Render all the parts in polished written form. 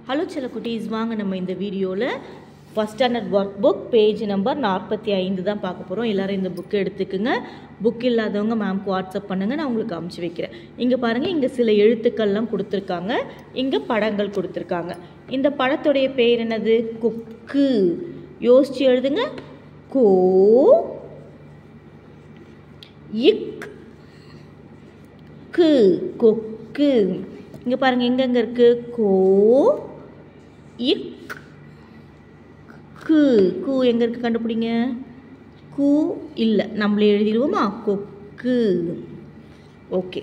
Hello செல்ல குட்டீஸ், வாங்க நம்ம இந்த வீடியோவில் first standard work book page number 45 தான் பார்க்க போகிறோம். எல்லோரும் இந்த புக்கு எடுத்துக்குங்க. புக் இல்லாதவங்க மேம்க்கு வாட்ஸ்அப் பண்ணுங்கள், நான் உங்களுக்கு அமுச்சு வைக்கிறேன். இங்கே பாருங்கள், இங்கே சில எழுத்துக்கள்லாம் கொடுத்துருக்காங்க, இங்கே படங்கள் கொடுத்துருக்காங்க. இந்த படத்துடைய பேர் என்னது? கொக்கு. யோசிச்சு எழுதுங்க. கோ இக் கு, கொக்கு. இங்கே பாருங்கள், எங்கெங்கே இருக்குது? கோ இக் கு. கு எங்கே இருக்குது? கண்டுபிடிங்க. கு இல்லை, நம்மளே எழுதிடுவோமா? கொக்கு. ஓகே,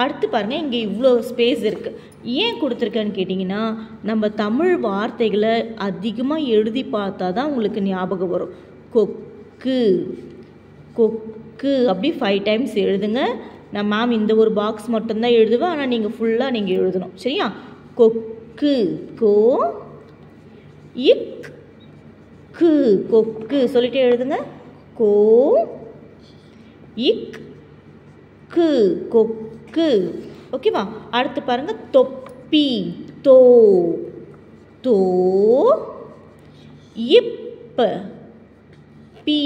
அடுத்து பாருங்கள், இங்கே இவ்வளோ ஸ்பேஸ் இருக்குது. ஏன் கொடுத்துருக்கேன்னு கேட்டிங்கன்னா, நம்ம தமிழ் வார்த்தைகளை அதிகமாக எழுதி பார்த்தா தான் உங்களுக்கு ஞாபகம் வரும். கொக்கு கொக்கு அப்படி 5 டைம்ஸ் எழுதுங்க. நான் மேம் இந்த ஒரு பாக்ஸ் மட்டும்தான் எழுதுவேன், ஆனால் நீங்கள் ஃபுல்லாக நீங்கள் எழுதணும், சரியா? கொக்கு. கோ இக் கு, கொக்கு. சொல்லிட்டே எழுதுங்க. கோ இக் கு, கொக்கு. ஓகேவா? அடுத்து பாருங்க, தொப்பி. தோ தோ இப் பி,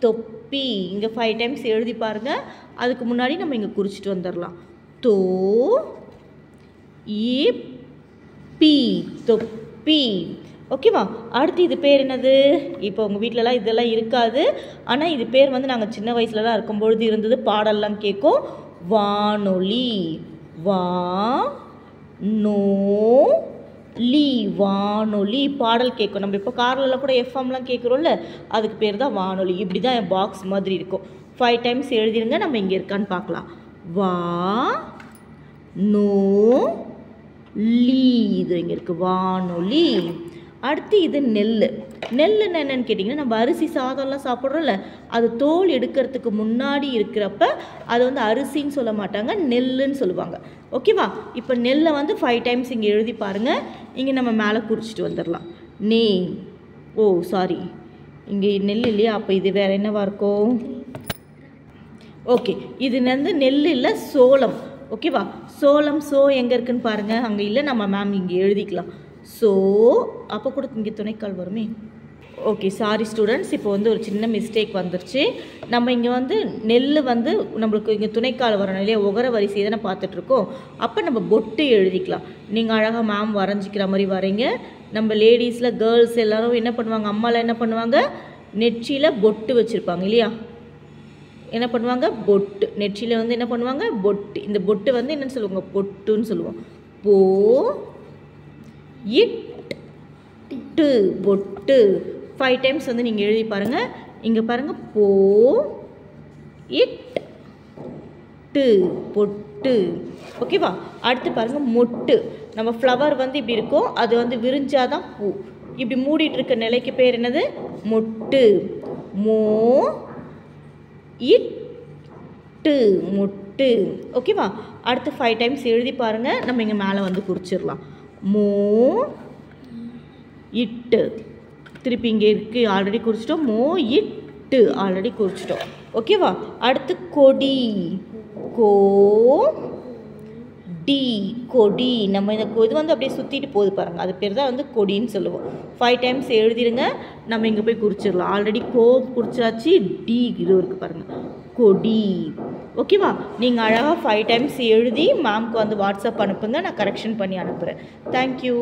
தொப்பி. இங்கே 5 டைம்ஸ் எழுதி பாருங்க. அதுக்கு முன்னாடி நம்ம இங்கே குறிச்சிட்டு வந்துடலாம். தோ இப் பி, தொப்பி. ஓகேவா? அடுத்து இது பேர் என்னது? இப்போ உங்கள் வீட்டிலலாம் இதெல்லாம் இருக்காது, ஆனால் இது பேர் வந்து நாங்கள் சின்ன வயசுலலாம் இருக்கும்பொழுது இருந்தது. பாடல்லாம் கேட்கும். வானொலி. வா நோ லி, வானொலி. பாடல் கேட்கும். நம்ம இப்போ கார்லலாம் கூட எஃப்எம்லாம் கேட்குறோம்ல, அதுக்கு பேர் தான் வானொலி. இப்படி தான் என் பாக்ஸ் மாதிரி இருக்கும். 5 டைம்ஸ் எழுதிருங்க. நம்ம இங்கே இருக்கான்னு பார்க்கலாம். வா நோ லி, இது இங்கே இருக்குது, வானொலி. அடுத்து இது நெல். நெல்லுன்னு என்னென்னு கேட்டிங்கன்னா, நம்ம அரிசி சாதம்லாம் சாப்பிட்றோம்ல, அது தோல் எடுக்கிறதுக்கு முன்னாடி இருக்கிறப்ப அது வந்து அரிசின்னு சொல்ல மாட்டாங்க, நெல்லுன்னு சொல்லுவாங்க. ஓகேவா? இப்போ நெல்லை வந்து 5 டைம்ஸ் இங்கே எழுதி பாருங்கள். இங்கே நம்ம மேலே குறிச்சிட்டு வந்துடலாம். நே, ஓ சாரி, இங்கே நெல் இல்லையா? அப்போ இது வேறு என்னவா இருக்கும்? ஓகே, இது வந்து நெல் இல்லை, சோளம். ஓகேவா? சோளம். சோ எங்கே இருக்குன்னு பாருங்கள். அங்கே இல்லை, நம்ம மேம் இங்கே எழுதிக்கலாம். ஸோ அப்போ கூட இங்கே துணைக்கால் வருமே. ஓகே, சாரி ஸ்டூடெண்ட்ஸ், இப்போ வந்து ஒரு சின்ன மிஸ்டேக் வந்துருச்சு. நம்ம இங்கே வந்து நெல் வந்து நம்மளுக்கு இங்கே துணைக்கால் வரணும் இல்லையா? ஒகர வரிசை தானே பார்த்துட்ருக்கோம். அப்போ நம்ம பொட்டு எழுதிக்கலாம். நீங்கள் அழகாக மேம் வரைஞ்சிக்கிற மாதிரி வரைங்க. நம்ம லேடிஸில் கேர்ள்ஸ் எல்லோரும் என்ன பண்ணுவாங்க? அம்மாலாம் என்ன பண்ணுவாங்க? நெற்றியில் பொட்டு வச்சுருப்பாங்க இல்லையா? என்ன பண்ணுவாங்க? பொட்டு. நெற்றியில் வந்து என்ன பண்ணுவாங்க? பொட்டு. இந்த பொட்டு வந்து என்னன்னு சொல்லுவாங்க? பொட்டுன்னு சொல்லுவோம். போ இட்டு, பொட்டு. 5 டைம்ஸ் வந்து நீங்கள் எழுதி பாருங்கள். இங்கே பாருங்கள், போ இட்டு, பொட்டு. ஓகேவா? அடுத்து பாருங்கள், மொட்டு. நம்ம ஃப்ளவர் வந்து இப்படி இருக்கும், அது வந்து விரிஞ்சாதான் பூ. இப்படி மூடிட்டு இருக்க நிலைக்கு பேர் என்னது? மொட்டு. மோ இட்டு, மொட்டு. ஓகேவா? அடுத்து 5 டைம்ஸ் எழுதி பாருங்கள். நம்ம இங்கே மேலே வந்து குறிச்சிடலாம். மோ இட்டு. திருப்பி இங்கே இருக்குது, ஆல்ரெடி குறிச்சிட்டோம். மோ இட்டு ஆல்ரெடி குறிச்சிட்டோம். ஓகேவா? அடுத்து கொடி. கோ டி, கொடி. நம்ம இந்த இது வந்து அப்படியே சுற்றிட்டு போகுது பாருங்கள், அது பேர் தான் வந்து கொடின்னு சொல்லுவோம். 5 டைம்ஸ் எழுதிருங்க. நம்ம இங்கே போய் குறிச்சிடலாம். ஆல்ரெடி கோ குறிச்சாச்சு, டி இது இருக்குது பாருங்கள், கொடி. ஓகேவா? நீங்கள் அழகாக 5 டைம்ஸ் எழுதி மேம்க்கு வந்து வாட்ஸ்அப் அனுப்புங்க, நான் கரெக்ஷன் பண்ணி அனுப்புகிறேன். தேங்க்யூ.